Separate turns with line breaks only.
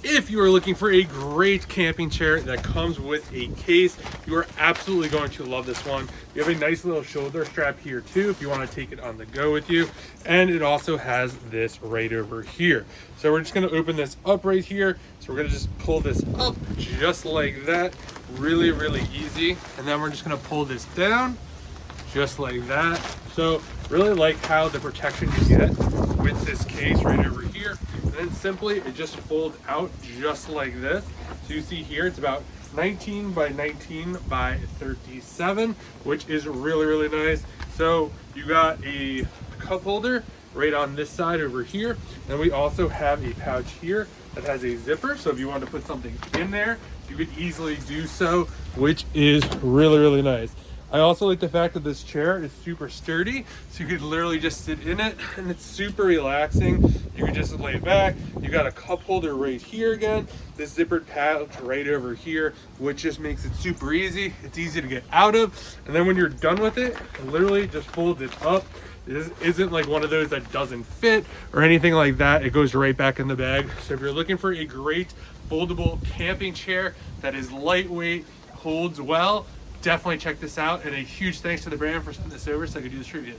If you are looking for a great camping chair that comes with a case, you are absolutely going to love this one. You have a nice little shoulder strap here too if you want to take it on the go with you. And it also has this right over here. So we're just going to open this up right here. So we're going to just pull this up just like that. Really, really easy. And then we're just going to pull this down just like that. So really like how the protection you get with this case right over here. And then simply it just folds out just like this. So you see here it's about 19 by 19 by 37, which is really, really nice. So you got a cup holder right on this side over here. Then we also have a pouch here that has a zipper. So if you want to put something in there, you could easily do so, which is really, really nice. I also like the fact that this chair is super sturdy, so you could literally just sit in it and it's super relaxing. You can just lay back. You got a cup holder right here again, this zippered pouch right over here, which just makes it super easy. It's easy to get out of. And then when you're done with it, it literally just folds it up. This isn't like one of those that doesn't fit or anything like that. It goes right back in the bag. So if you're looking for a great foldable camping chair that is lightweight, holds well, definitely check this out. And a huge thanks to the brand for sending this over so I could do this review.